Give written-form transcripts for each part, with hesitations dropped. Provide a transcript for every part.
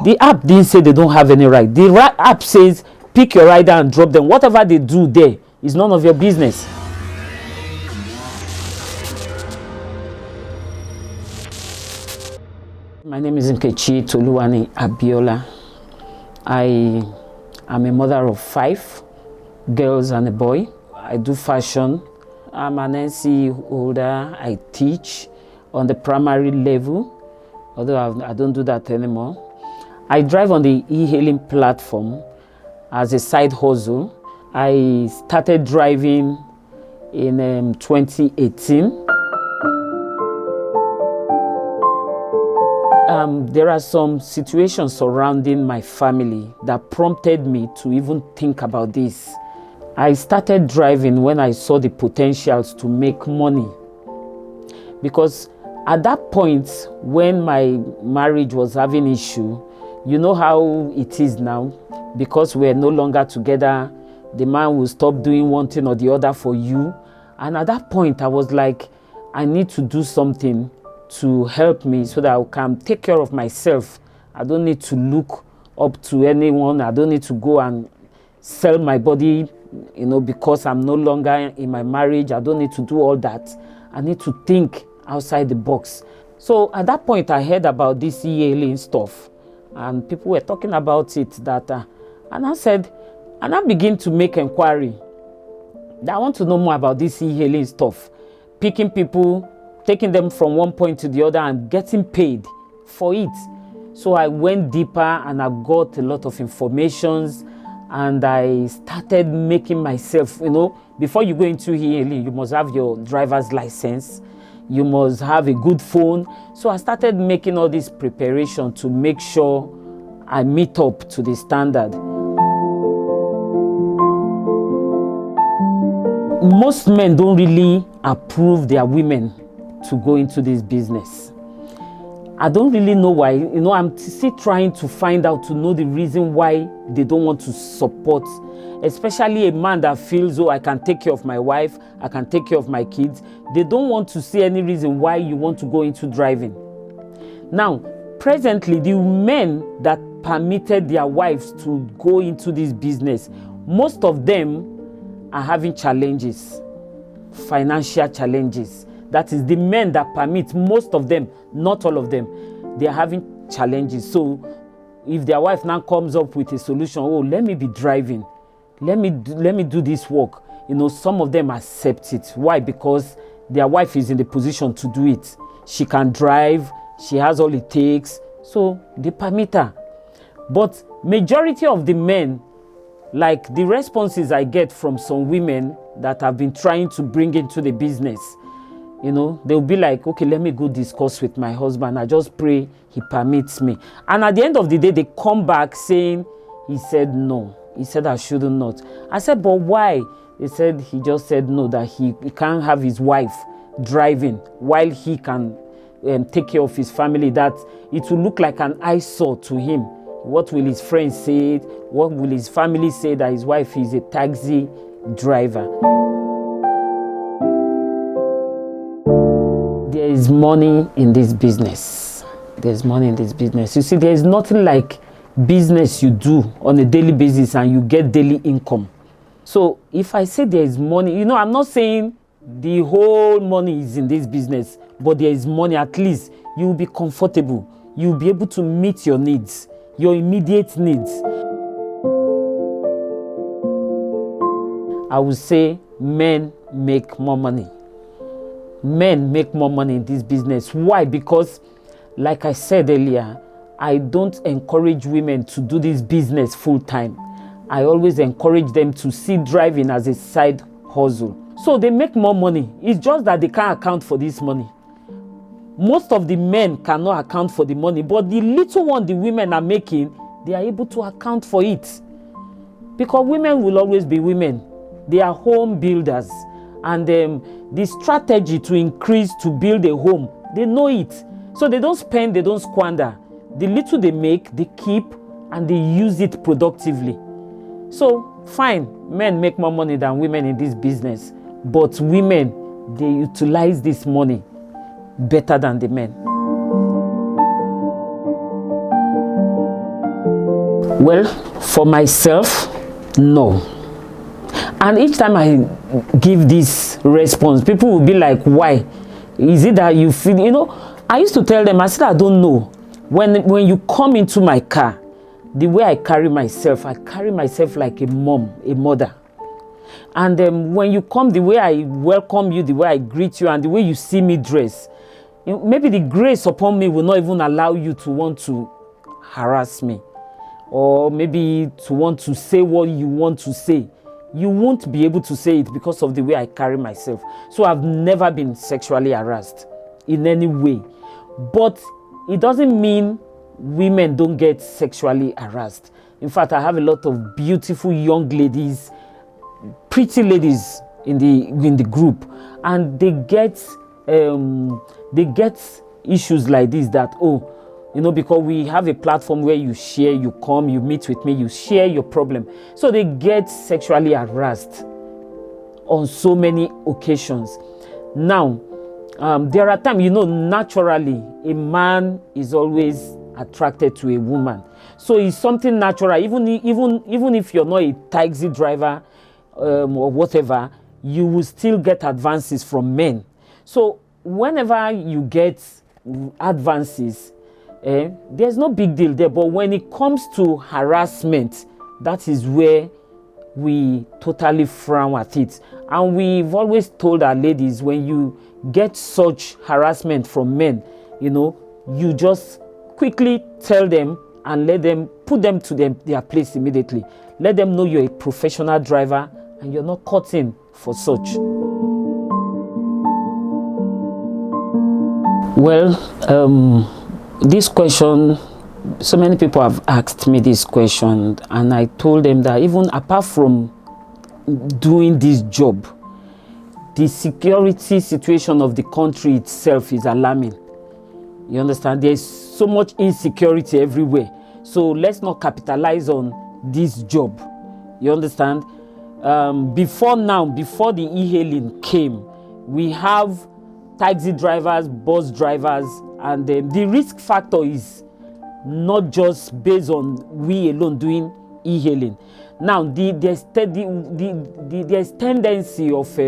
The app didn't say they don't have any right. The app says pick your rider and drop them. Whatever they do there is none of your business. My name is Nkechi Toluwani Abiola. I am a mother of 5 girls and a boy. I do fashion. I'm an NC holder. I teach on the primary level, although I don't do that anymore. I drive on the e-hailing platform as a side hustle. I started driving in 2018. There are some situations surrounding my family that prompted me to even think about this. I started driving when I saw the potentials to make money. Because at that point, when my marriage was having issue, you know how it is now. Because we're no longer together, the man will stop doing one thing or the other for you. And at that point, I was like, I need to do something to help me so that I can take care of myself. I don't need to look up to anyone. I don't need to go and sell my body, because I'm no longer in my marriage. I don't need to do all that. I need to think outside the box. So at that point, I heard about this e-hailing stuff, and people were talking about it. And I began to make inquiry. That I want to know more about this e-hailing stuff, picking people, taking them from one point to the other and getting paid for it. So I went deeper and I got a lot of informations, and I started making myself, before you go into e-hailing, you must have your driver's license, you must have a good phone. So I started making all this preparation to make sure I meet up to the standard. Most men don't really approve their women to go into this business. I don't really know why. I'm still trying to find out, to know the reason why they don't want to support, especially a man that feels, I can take care of my wife, I can take care of my kids. They don't want to see any reason why you want to go into driving. Now, presently, the men that permitted their wives to go into this business, most of them are having challenges, financial challenges. That is the men that permit, most of them, not all of them, they are having challenges. So if their wife now comes up with a solution, let me be driving, let me do this work, some of them accept it. Why? Because their wife is in the position to do it. She can drive, she has all it takes, so they permit her. But majority of the men, like the responses I get from some women that have been trying to bring into the business, they'll be like, okay, let me go discuss with my husband. I just pray he permits me. And at the end of the day, they come back saying, he said no. He said I shouldn't not. I said, but why? They said he just said no, that he can't have his wife driving while he can take care of his family, that it will look like an eyesore to him. What will his friends say? What will his family say that his wife is a taxi driver? There is money in this business. There's money in this business. You see, there is nothing like business you do on a daily basis and you get daily income. So if I say there is money, I'm not saying the whole money is in this business, but there is money. At least you will be comfortable. You will be able to meet your needs, your immediate needs. I would say men make more money. Men make more money in this business. Why? Because, like I said earlier, I don't encourage women to do this business full time. I always encourage them to see driving as a side hustle. So they make more money. It's just that they can't account for this money. Most of the men cannot account for the money, but the little one the women are making, they are able to account for it. Because women will always be women. They are home builders. And the strategy to increase, to build a home, they know it. So they don't spend, they don't squander. The little they make, they keep, and they use it productively. So fine, men make more money than women in this business, but women, they utilize this money better than the men. Well, for myself, no. And each time I give this response, people will be like, why? Is it that you feel, I used to tell them, I said, I don't know. When you come into my car, the way I carry myself like a mom, a mother. And when you come, the way I welcome you, the way I greet you, and the way you see me dress, maybe the grace upon me will not even allow you to want to harass me, or maybe to want to say what you want to say. You won't be able to say it because of the way I carry myself. So I've never been sexually harassed in any way. But it doesn't mean women don't get sexually harassed. In fact, I have a lot of beautiful young ladies, pretty ladies in the group, and they get issues like this, that because we have a platform where you share, you come, you meet with me, you share your problem. So they get sexually harassed on so many occasions. Now, there are times, naturally, a man is always attracted to a woman. So it's something natural. Even if you're not a taxi driver or whatever, you will still get advances from men. So whenever you get advances, there's no big deal there. But when it comes to harassment, that is where we totally frown at it. And we've always told our ladies, when you get such harassment from men, you just quickly tell them and let them put them to their place immediately. Let them know you're a professional driver and you're not caught in for such. Well, this question, so many people have asked me this question, and I told them that even apart from doing this job, the security situation of the country itself is alarming. You understand? There's so much insecurity everywhere. So let's not capitalize on this job. You understand? Before the e-hailing came, we have taxi drivers, bus drivers, and the risk factor is not just based on we alone doing e-hailing. Now, there's tendency of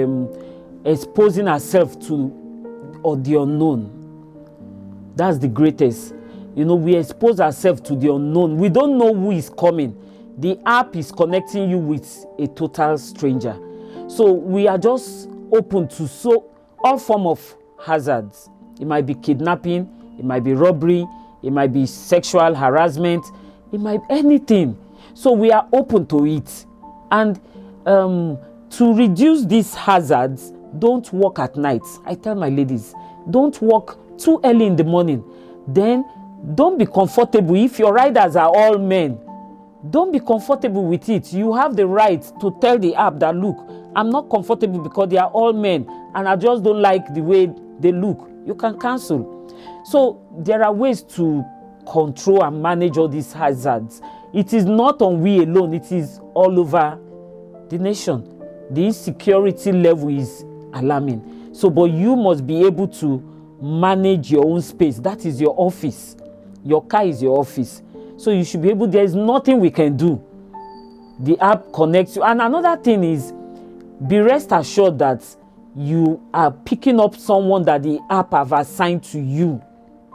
exposing ourselves to the unknown. That's the greatest. We expose ourselves to the unknown. We don't know who is coming. The app is connecting you with a total stranger. So we are just open to all form of hazards. It might be kidnapping, it might be robbery, it might be sexual harassment, it might be anything. So we are open to it. And to reduce these hazards, don't work at night. I tell my ladies, don't work too early in the morning. Then don't be comfortable. If your riders are all men, don't be comfortable with it. You have the right to tell the app that, look, I'm not comfortable because they are all men and I just don't like the way they look. You can cancel. So there are ways to control and manage all these hazards. It is not on we alone, it is all over the nation. The insecurity level is alarming. So, but you must be able to manage your own space. That is your office. Your car is your office. So you should be able, there's nothing we can do. The app connects you. And another thing is, be rest assured that you are picking up someone that the app have assigned to you.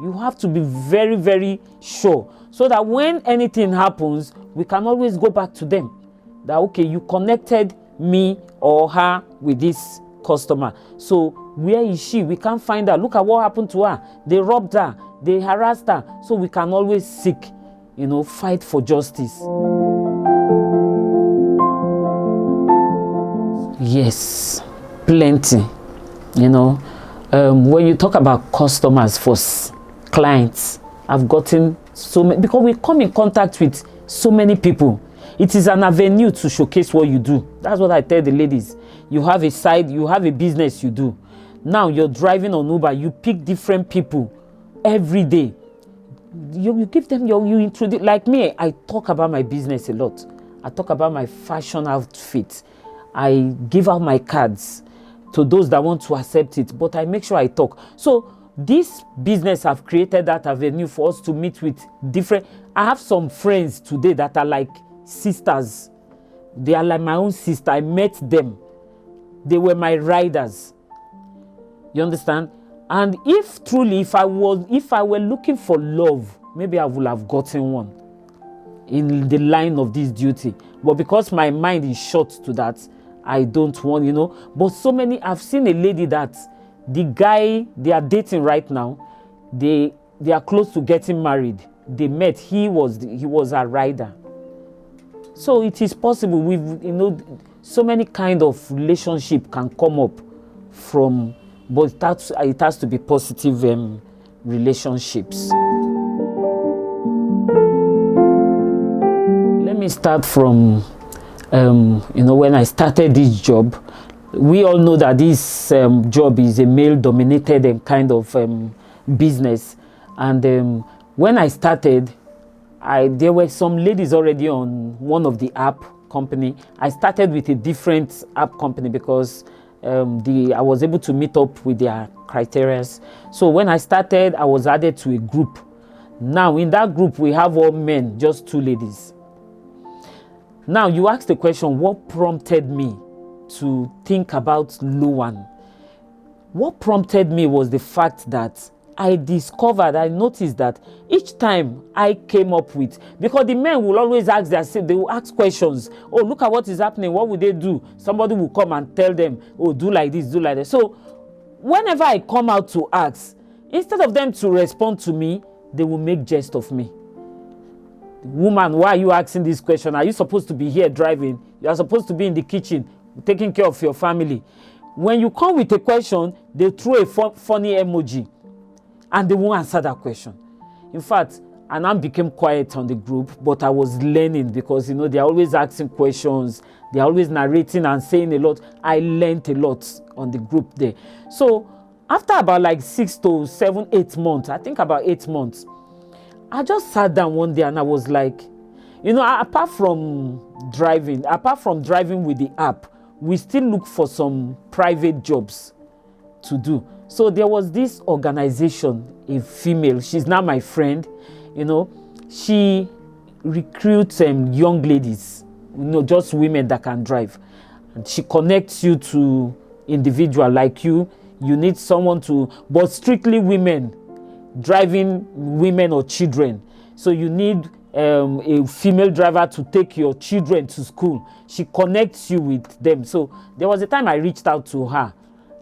You have to be very, very sure, so that when anything happens, we can always go back to them. That, okay, you connected me or her with this customer. So where is she? We can't find her. Look at what happened to her. They robbed her. They harassed her. So we can always seek, fight for justice. Yes, plenty. When you talk about customers for clients, I've gotten so many, because we come in contact with so many people. It is an avenue to showcase what you do. That's what I tell the ladies. You have a side, you have a business you do. Now you're driving on Uber, you pick different people every day. You give them you introduce, like me, I talk about my business a lot. I talk about my fashion outfit. I give out my cards to those that want to accept it, but I make sure I talk. So this business have created that avenue for us to meet with different. I have some friends today that are like sisters. They are like my own sister. I met them. They were my riders. You understand? And if truly, if I were looking for love, maybe I would have gotten one in the line of this duty. But because my mind is short to that, I don't want, But so many, I've seen a lady that the guy they are dating right now, they are close to getting married. They met. He was a rider. So it is possible. So many kind of relationship can come up from, but it has to be positive relationships. Let me start from when I started this job. We all know that this job is a male-dominated kind of business, and when I started, there were some ladies already on one of the app company. I started with a different app company because I was able to meet up with their criteria. So when I started, I was added to a group. Now in that group, we have all men, just 2 ladies. Now you ask the question, what prompted me to think about LOWAN? What prompted me was the fact that I noticed that each time I came up with, because the men will always ask they will ask questions. Oh, look at what is happening. What would they do? Somebody will come and tell them, oh, do like this, do like that. So whenever I come out to ask, instead of them to respond to me, they will make jest of me. Woman, why are you asking this question? Are you supposed to be here driving? You are supposed to be in the kitchen taking care of your family. When you come with a question, they throw a funny emoji and they won't answer that question. In fact, I now became quiet on the group, but I was learning because they're always asking questions, they're always narrating and saying a lot. I learned a lot on the group there. So after about like 6 to 7, 8 months, I think about 8 months, I just sat down one day and I was like, apart from driving with the app, we still look for some private jobs to do. So there was this organization, a female, she's now my friend, she recruits young ladies, just women that can drive. And she connects you to individual like you need someone but strictly women, driving women or children. So you need a female driver to take your children to school. She connects you with them. So there was a time I reached out to her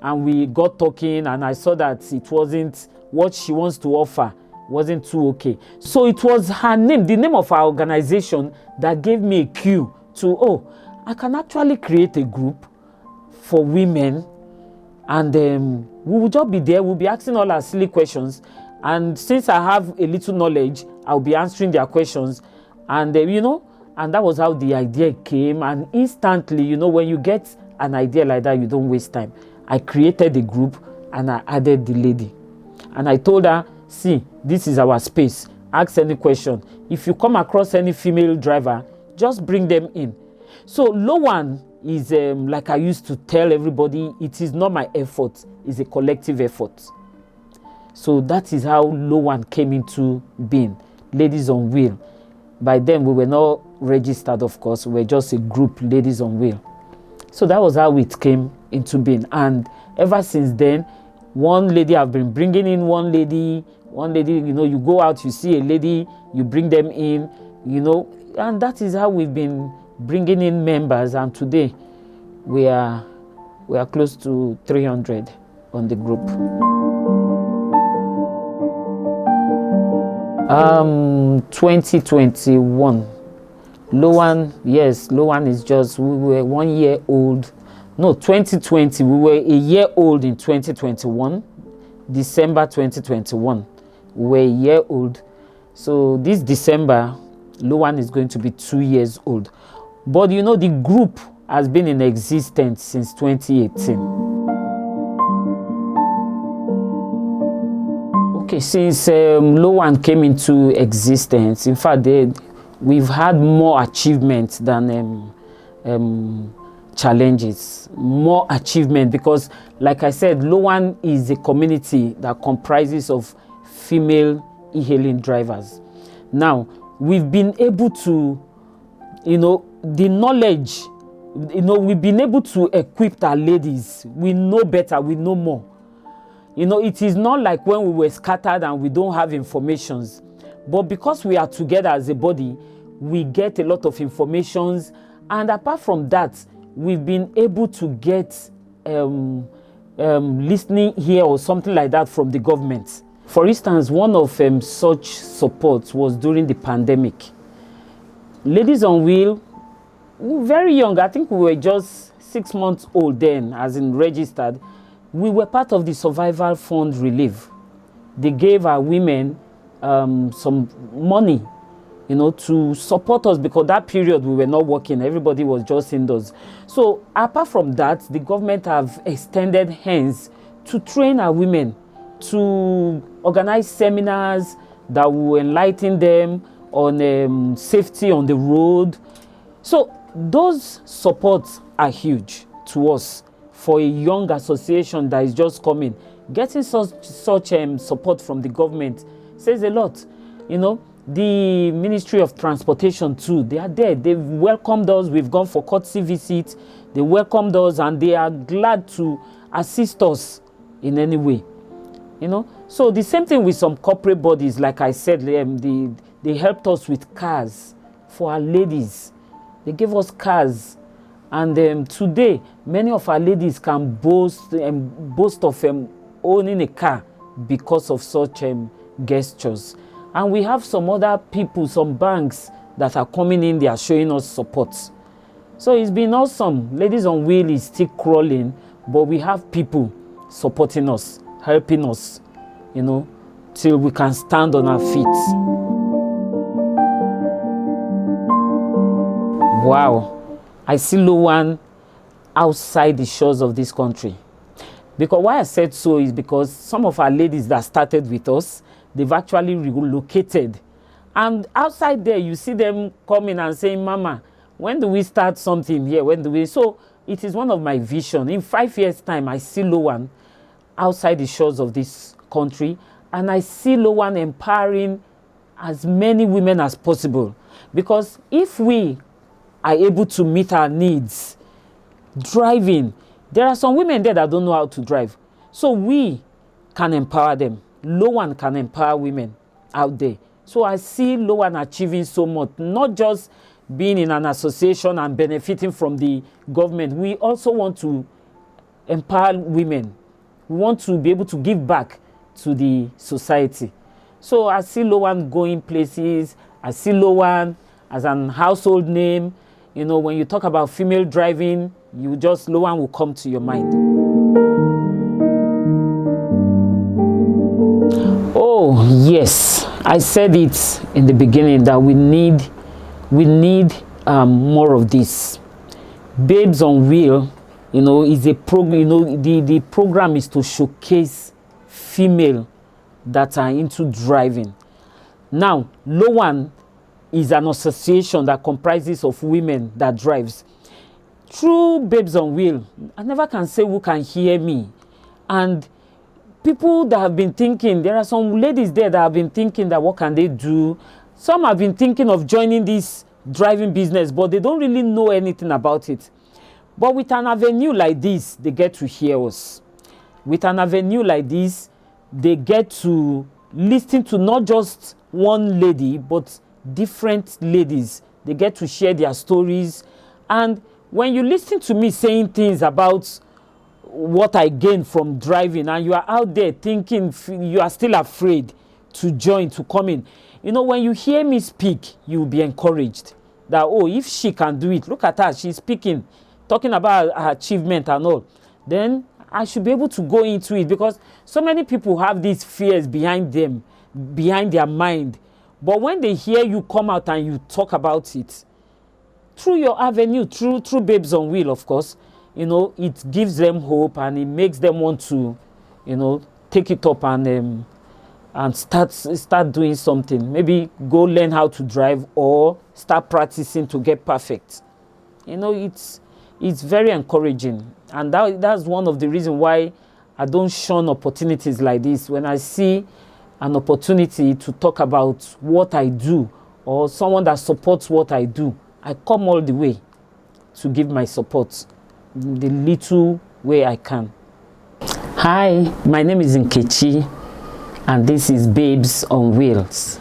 and we got talking, and I saw that it wasn't what she wants to offer, wasn't too okay. So it was her name, the name of our organization, that gave me a cue to, I can actually create a group for women, and we will just be there, we'll be asking all our silly questions. And since I have a little knowledge, I'll be answering their questions. And, and that was how the idea came. And instantly, when you get an idea like that, you don't waste time. I created a group and I added the lady. And I told her, see, this is our space. Ask any question. If you come across any female driver, just bring them in. So LOWAN is, like I used to tell everybody, it is not my effort. It's a collective effort. So that is how LOWAN came into being, Ladies on Wheel. By then, we were not registered, of course. We were just a group, Ladies on Wheel. So that was how it came into being. And ever since then, one lady, I've been bringing in one lady, you go out, you see a lady, you bring them in, and that is how we've been bringing in members. And today, we are close to 300 on the group. 2021. LOWAN is just, we were 1 year old. No, 2020, we were a year old in 2021. December 2021, we were a year old. So this December, LOWAN is going to be 2 years old. But the group has been in existence since 2018. Okay, since LOWAN came into existence, in fact, we've had more achievements than challenges, more achievement, because like I said, LOWAN is a community that comprises of female e-hailing drivers. Now, we've been able to, the knowledge, we've been able to equip our ladies. We know better, we know more. It is not like when we were scattered and we don't have informations. But because we are together as a body, we get a lot of informations. And apart from that, we've been able to get listening here or something like that from the government. For instance, one of such supports was during the pandemic. Ladies on Wheel, very young, I think we were just 6 months old then, as in registered. We were part of the survival fund relief. They gave our women some money, to support us, because that period we were not working, everybody was just indoors. So apart from that, the government have extended hands to train our women, to organize seminars that will enlighten them on safety on the road. So those supports are huge to us. For a young association that is just coming, getting such support from the government says a lot. The Ministry of Transportation too, they are there. They've welcomed us. We've gone for courtesy visits. They welcomed us and they are glad to assist us in any way. So the same thing with some corporate bodies, like I said, they helped us with cars for our ladies. They gave us cars. And today, many of our ladies can boast of owning a car because of such gestures. And we have some other people, some banks that are coming in, they are showing us support. So it's been awesome. Ladies on Wheel is still crawling, but we have people supporting us, helping us, till we can stand on our feet. Wow. I see LOWAN outside the shores of this country. Because why I said so is because some of our ladies that started with us, they've actually relocated. And outside there, you see them coming and saying, Mama, when do we start something here? When do we? So it is one of my visions. In 5 years' time, I see LOWAN outside the shores of this country. And I see LOWAN empowering as many women as possible. Because if we are able to meet our needs, driving, there are some women there that don't know how to drive. So we can empower them. LOWAN can empower women out there. So I see LOWAN achieving so much, not just being in an association and benefiting from the government. We also want to empower women. We want to be able to give back to the society. So I see LOWAN going places. I see LOWAN as an household name. When you talk about female driving, LOWAN will come to your mind. Oh, yes. I said it in the beginning that we need more of this. Babes on Wheel, is a program, the program is to showcase female that are into driving. Now, LOWAN is an association that comprises of women that drives. Through Babes on Wheel, I never can say who can hear me. And people that have been thinking, there are some ladies there that have been thinking that what can they do? Some have been thinking of joining this driving business, but they don't really know anything about it. But with an avenue like this, they get to hear us. With an avenue like this, they get to listen to not just one lady, but different ladies. They get to share their stories. And when you listen to me saying things about what I gained from driving, and you are out there thinking you are still afraid to join, to come in, when you hear me speak, you will be encouraged that, oh, if she can do it, look at her, she's speaking, talking about her achievement and all, then I should be able to go into it. Because so many people have these fears behind them, behind their mind. But when they hear you come out and you talk about it, through your avenue, through Babes on Wheel, of course, it gives them hope and it makes them want to, take it up and start doing something. Maybe go learn how to drive or start practicing to get perfect. it's very encouraging. And that's one of the reasons why I don't shun opportunities like this. When I see an opportunity to talk about what I do or someone that supports what I do, I come all the way to give my support the little way I can. Hi, my name is Nkechi, and this is Babes on Wheels.